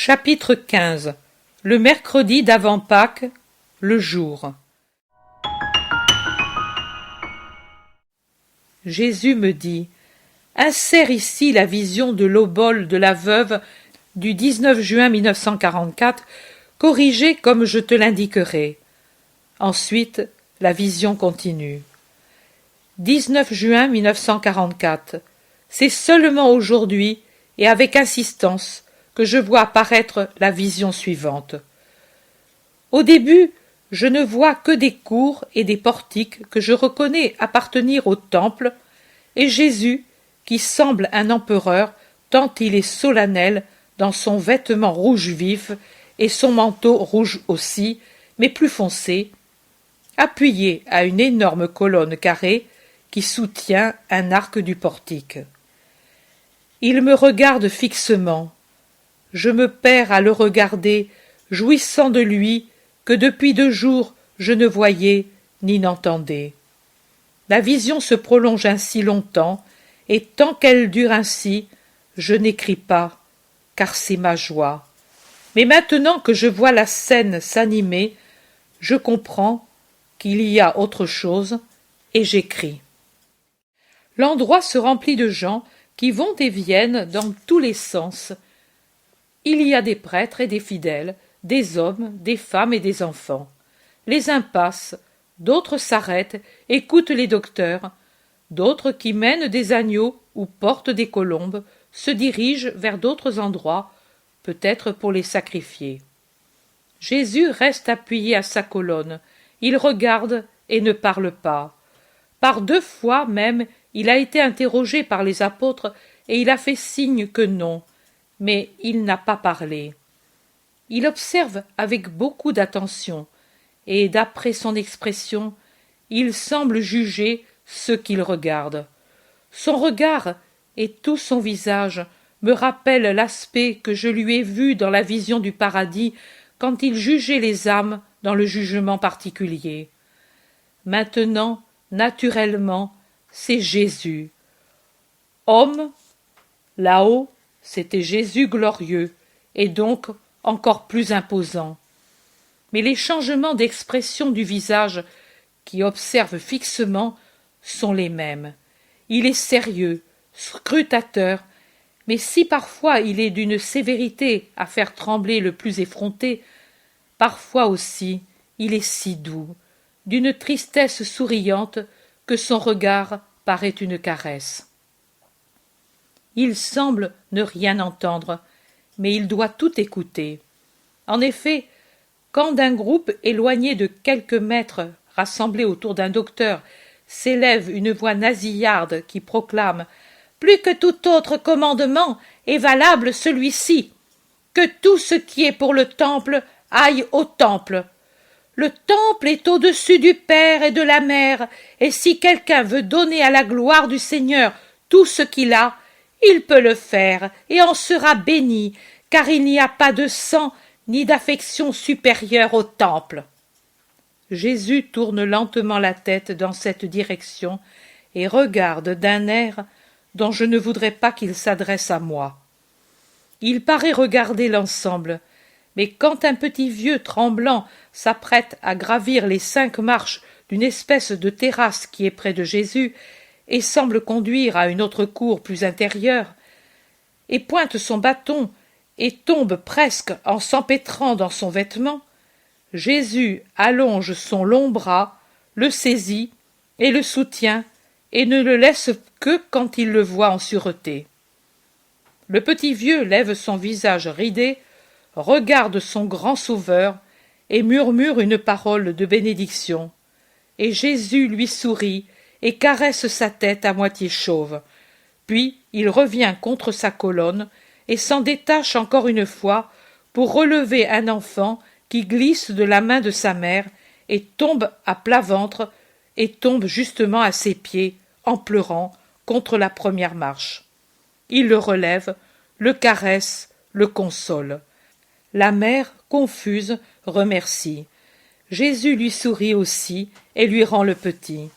Chapitre 15. Le mercredi d'avant Pâques, le jour. Jésus me dit: insère ici la vision de l'obole de la veuve du 19 juin 1944, corrigée comme je te l'indiquerai. Ensuite, la vision continue. 19 juin 1944. C'est seulement aujourd'hui, et avec insistance, que je vois apparaître la vision suivante. Au début, je ne vois que des cours et des portiques que je reconnais appartenir au temple, et Jésus, qui semble un empereur, tant il est solennel dans son vêtement rouge vif et son manteau rouge aussi, mais plus foncé, appuyé à une énorme colonne carrée qui soutient un arc du portique. Il me regarde fixement. Je me perds à le regarder, jouissant de lui, que depuis 2 jours je ne voyais ni n'entendais. La vision se prolonge ainsi longtemps, et tant qu'elle dure ainsi, je n'écris pas, car c'est ma joie. Mais maintenant que je vois la scène s'animer, je comprends qu'il y a autre chose, et j'écris. L'endroit se remplit de gens qui vont et viennent dans tous les sens. Il y a des prêtres et des fidèles, des hommes, des femmes et des enfants. Les uns passent, d'autres s'arrêtent, écoutent les docteurs, d'autres qui mènent des agneaux ou portent des colombes se dirigent vers d'autres endroits, peut-être pour les sacrifier. Jésus reste appuyé à sa colonne, il regarde et ne parle pas. Par 2 fois même, il a été interrogé par les apôtres et il a fait signe que non, mais il n'a pas parlé. Il observe avec beaucoup d'attention, et d'après son expression, il semble juger ce qu'il regarde. Son regard et tout son visage me rappellent l'aspect que je lui ai vu dans la vision du paradis quand il jugeait les âmes dans le jugement particulier. Maintenant, naturellement, c'est Jésus. Homme, là-haut, c'était Jésus glorieux, et donc encore plus imposant. Mais les changements d'expression du visage, qui observe fixement, sont les mêmes. Il est sérieux, scrutateur, mais si parfois il est d'une sévérité à faire trembler le plus effronté, parfois aussi il est si doux, d'une tristesse souriante que son regard paraît une caresse. Il semble ne rien entendre, mais il doit tout écouter. En effet, quand d'un groupe éloigné de quelques mètres, rassemblé autour d'un docteur, s'élève une voix nasillarde qui proclame « Plus que tout autre commandement est valable celui-ci, que tout ce qui est pour le temple aille au temple. Le temple est au-dessus du Père et de la Mère, et si quelqu'un veut donner à la gloire du Seigneur tout ce qu'il a, il peut le faire et en sera béni, car il n'y a pas de sang ni d'affection supérieure au temple. » Jésus tourne lentement la tête dans cette direction et regarde d'un air dont je ne voudrais pas qu'il s'adresse à moi. Il paraît regarder l'ensemble, mais quand un petit vieux tremblant s'apprête à gravir les 5 marches d'une espèce de terrasse qui est près de Jésus et semble conduire à une autre cour plus intérieure, et pointe son bâton et tombe presque en s'empêtrant dans son vêtement, Jésus allonge son long bras, le saisit et le soutient, et ne le laisse que quand il le voit en sûreté. Le petit vieux lève son visage ridé, regarde son grand sauveur et murmure une parole de bénédiction. Et Jésus lui sourit et caresse sa tête à moitié chauve. Puis il revient contre sa colonne et s'en détache encore une fois pour relever un enfant qui glisse de la main de sa mère et tombe à plat ventre et tombe justement à ses pieds, en pleurant, contre la première marche. Il le relève, le caresse, le console. La mère, confuse, remercie. Jésus lui sourit aussi et lui rend le petit.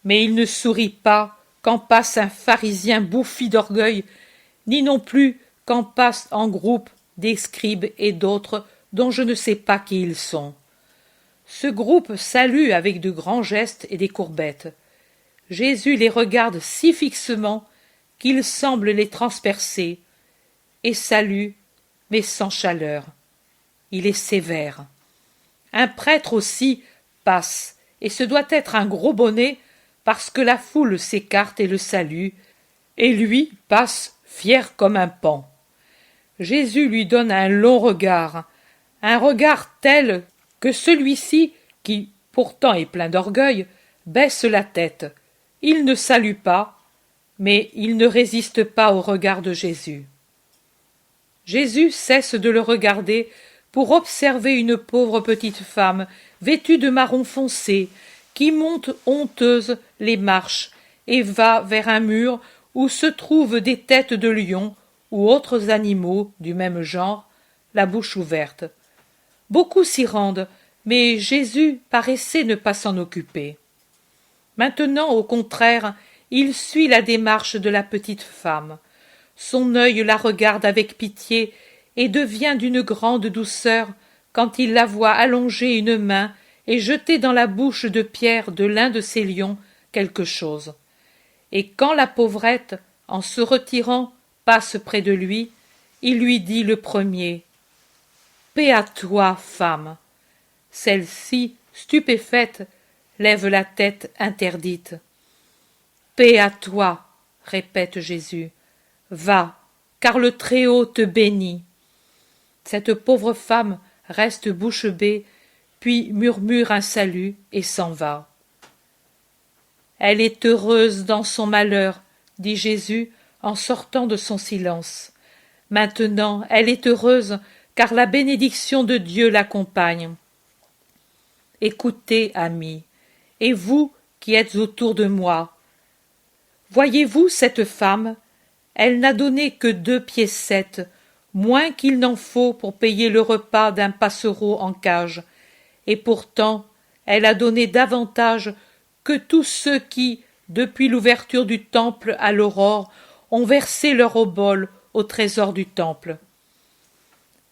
Mais il ne sourit pas quand passe un pharisien bouffi d'orgueil, ni non plus quand passe en groupe des scribes et d'autres dont je ne sais pas qui ils sont. Ce groupe salue avec de grands gestes et des courbettes. Jésus les regarde si fixement qu'il semble les transpercer, et salue, mais sans chaleur. Il est sévère. Un prêtre aussi passe, et ce doit être un gros bonnet, parce que la foule s'écarte et le salue, et lui passe fier comme un paon. Jésus lui donne un long regard, un regard tel que celui-ci, qui pourtant est plein d'orgueil, baisse la tête. Il ne salue pas, mais il ne résiste pas au regard de Jésus. Jésus cesse de le regarder pour observer une pauvre petite femme vêtue de marron foncé qui monte honteuse les marches et va vers un mur où se trouvent des têtes de lions ou autres animaux du même genre, la bouche ouverte. Beaucoup s'y rendent, mais Jésus paraissait ne pas s'en occuper. Maintenant, au contraire, il suit la démarche de la petite femme. Son œil la regarde avec pitié et devient d'une grande douceur quand il la voit allonger une main et jeter dans la bouche de Pierre de l'un de ses lions quelque chose. Et quand la pauvrette, en se retirant, passe près de lui, il lui dit le premier « Paix à toi, femme !» Celle-ci, stupéfaite, lève la tête interdite. « Paix à toi !» répète Jésus. « Va, car le Très-Haut te bénit. » Cette pauvre femme reste bouche bée, puis murmure un salut et s'en va. « Elle est heureuse dans son malheur, » dit Jésus en sortant de son silence. « Maintenant elle est heureuse, car la bénédiction de Dieu l'accompagne. » Écoutez, amis, et vous qui êtes autour de moi. Voyez-vous cette femme? Elle n'a donné que 2 piécettes, moins qu'il n'en faut pour payer le repas d'un passereau en cage, et pourtant elle a donné davantage que tous ceux qui, depuis l'ouverture du temple à l'aurore, ont versé leur obole au trésor du temple.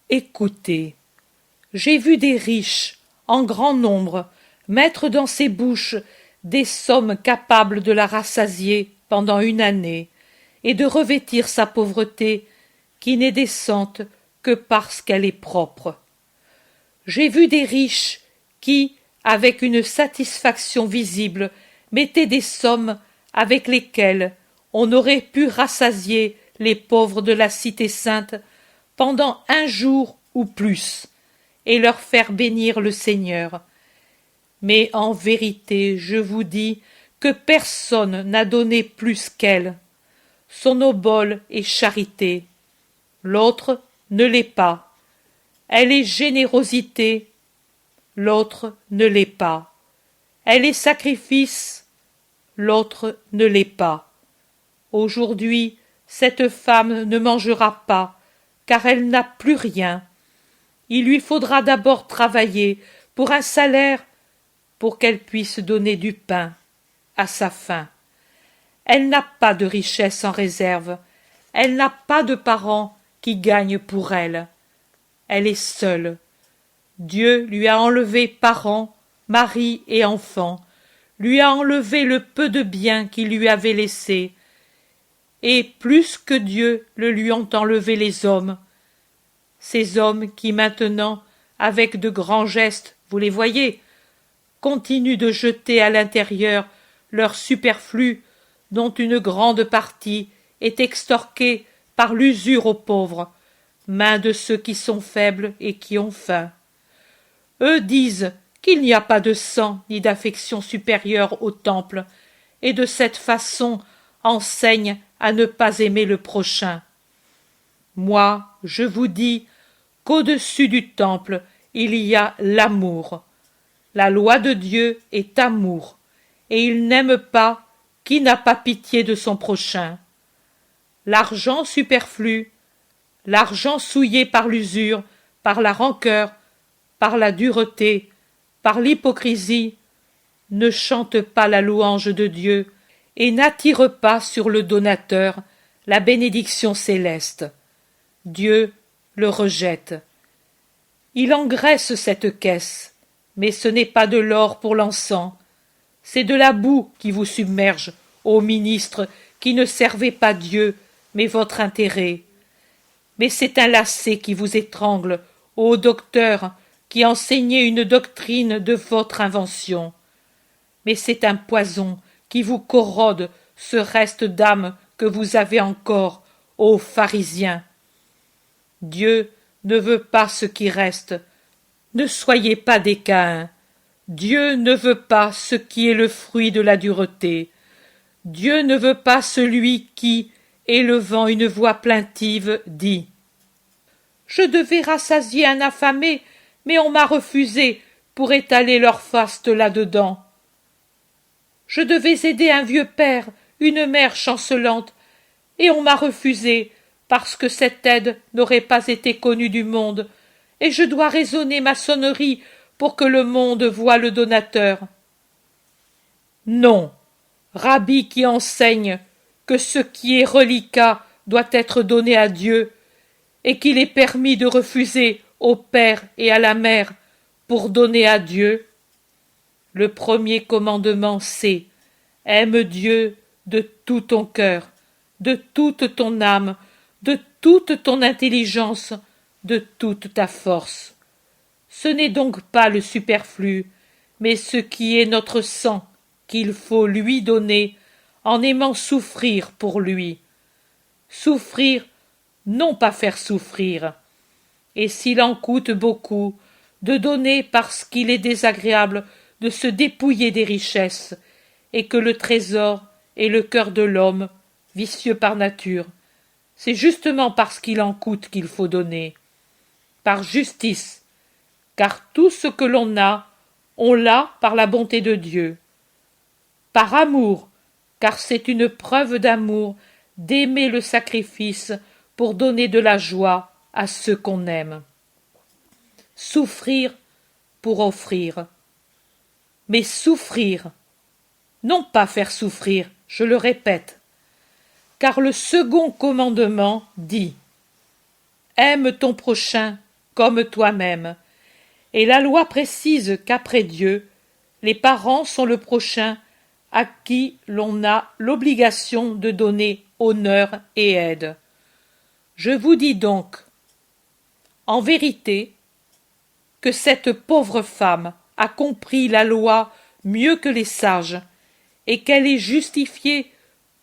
Écoutez, j'ai vu des riches, en grand nombre, mettre dans ses bouches des sommes capables de la rassasier pendant 1 année, et de revêtir sa pauvreté, qui n'est décente que parce qu'elle est propre. J'ai vu des riches qui, avec une satisfaction visible, mettaient des sommes avec lesquelles on aurait pu rassasier les pauvres de la cité sainte pendant 1 jour ou plus, et leur faire bénir le Seigneur. Mais en vérité, je vous dis que personne n'a donné plus qu'elle. Son obole est charité, l'autre ne l'est pas. Elle est générosité, l'autre ne l'est pas. Elle est sacrifice, l'autre ne l'est pas. Aujourd'hui, cette femme ne mangera pas, car elle n'a plus rien. Il lui faudra d'abord travailler pour un salaire pour qu'elle puisse donner du pain à sa faim. Elle n'a pas de richesse en réserve, elle n'a pas de parents qui gagnent pour elle. Elle est seule. Dieu lui a enlevé parents, mari et enfants, lui a enlevé le peu de bien qu'il lui avait laissé, et plus que Dieu le lui ont enlevé les hommes. Ces hommes qui maintenant, avec de grands gestes, vous les voyez, continuent de jeter à l'intérieur leur superflu, dont une grande partie est extorquée par l'usure aux pauvres, main de ceux qui sont faibles et qui ont faim. Eux disent qu'il n'y a pas de sang ni d'affection supérieure au temple, et de cette façon enseignent à ne pas aimer le prochain. Moi, je vous dis qu'au-dessus du temple, il y a l'amour. La loi de Dieu est amour, et il n'aime pas qui n'a pas pitié de son prochain. L'argent superflu, l'argent souillé par l'usure, par la rancœur, par la dureté, par l'hypocrisie, ne chante pas la louange de Dieu et n'attire pas sur le donateur la bénédiction céleste. Dieu le rejette. Il engraisse cette caisse, mais ce n'est pas de l'or pour l'encens, c'est de la boue qui vous submerge, ô ministres qui ne servez pas Dieu, mais votre intérêt. Mais c'est un lacet qui vous étrangle, ô docteurs, qui enseignez une doctrine de votre invention. Mais c'est un poison qui vous corrode ce reste d'âme que vous avez encore, ô pharisiens. Dieu ne veut pas ce qui reste. Ne soyez pas des Caïns. Dieu ne veut pas ce qui est le fruit de la dureté. Dieu ne veut pas celui qui, élevant une voix plaintive, dit « Je devais rassasier un affamé, mais on m'a refusé pour étaler leur faste là-dedans. Je devais aider un vieux père, une mère chancelante, et on m'a refusé parce que cette aide n'aurait pas été connue du monde, et je dois raisonner ma sonnerie pour que le monde voie le donateur. Non, Rabbi qui enseigne que ce qui est reliquat doit être donné à Dieu, et qu'il est permis de refuser au père et à la mère pour donner à Dieu. Le premier commandement, c'est « Aime Dieu de tout ton cœur, de toute ton âme, de toute ton intelligence, de toute ta force. » Ce n'est donc pas le superflu, mais ce qui est notre sang qu'il faut lui donner en aimant souffrir pour lui. Souffrir, non pas faire souffrir. Et s'il en coûte beaucoup, de donner parce qu'il est désagréable de se dépouiller des richesses, et que le trésor est le cœur de l'homme, vicieux par nature. C'est justement parce qu'il en coûte qu'il faut donner. Par justice, car tout ce que l'on a, on l'a par la bonté de Dieu. Par amour, car c'est une preuve d'amour d'aimer le sacrifice pour donner de la joie à ceux qu'on aime. Souffrir pour offrir. Mais souffrir, non pas faire souffrir, je le répète, car le second commandement dit « Aime ton prochain comme toi-même » et la loi précise qu'après Dieu, les parents sont le prochain à qui l'on a l'obligation de donner honneur et aide. Je vous dis donc, en vérité, que cette pauvre femme a compris la loi mieux que les sages, et qu'elle est justifiée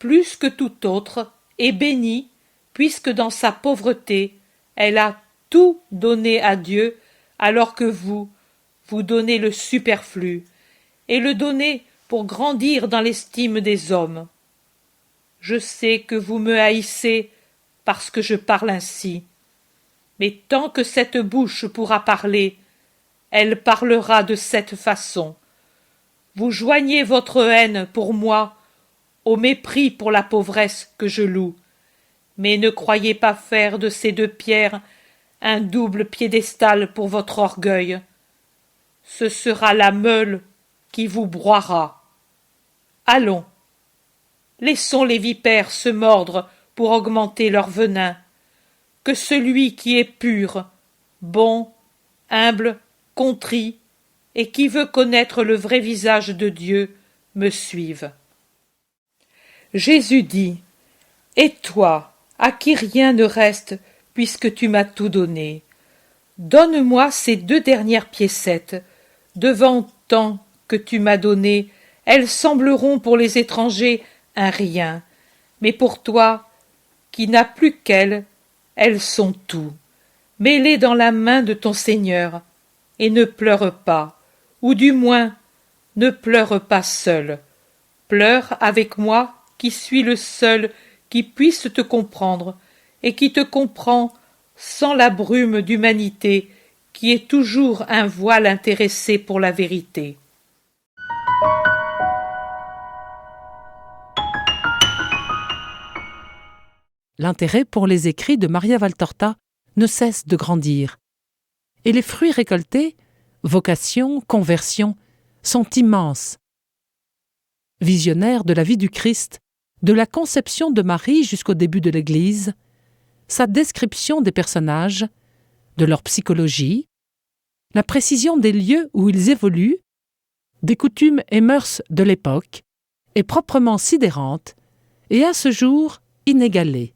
plus que tout autre, et bénie, puisque dans sa pauvreté, elle a tout donné à Dieu, alors que vous donnez le superflu, et le donnez pour grandir dans l'estime des hommes. Je sais que vous me haïssez parce que je parle ainsi, mais tant que cette bouche pourra parler, elle parlera de cette façon. Vous joignez votre haine pour moi au mépris pour la pauvresse que je loue, mais ne croyez pas faire de ces deux pierres un double piédestal pour votre orgueil. Ce sera la meule qui vous broiera. Allons, laissons les vipères se mordre pour augmenter leur venin. Que celui qui est pur, bon, humble, contrit, et qui veut connaître le vrai visage de Dieu, me suive. Jésus dit, « Et toi, à qui rien ne reste, puisque tu m'as tout donné, donne-moi ces 2 dernières piécettes. Devant tant que tu m'as donné, elles sembleront pour les étrangers un rien, mais pour toi, qui n'as plus qu'elles, elles sont tout. Mets-les dans la main de ton Seigneur, et ne pleure pas, ou du moins, ne pleure pas seul. Pleure avec moi, qui suis le seul qui puisse te comprendre, et qui te comprend sans la brume d'humanité qui est toujours un voile intéressé pour la vérité. » L'intérêt pour les écrits de Maria Valtorta ne cesse de grandir. Et les fruits récoltés, vocation, conversion, sont immenses. Visionnaire de la vie du Christ, de la conception de Marie jusqu'au début de l'Église, sa description des personnages, de leur psychologie, la précision des lieux où ils évoluent, des coutumes et mœurs de l'époque, est proprement sidérante et à ce jour inégalée.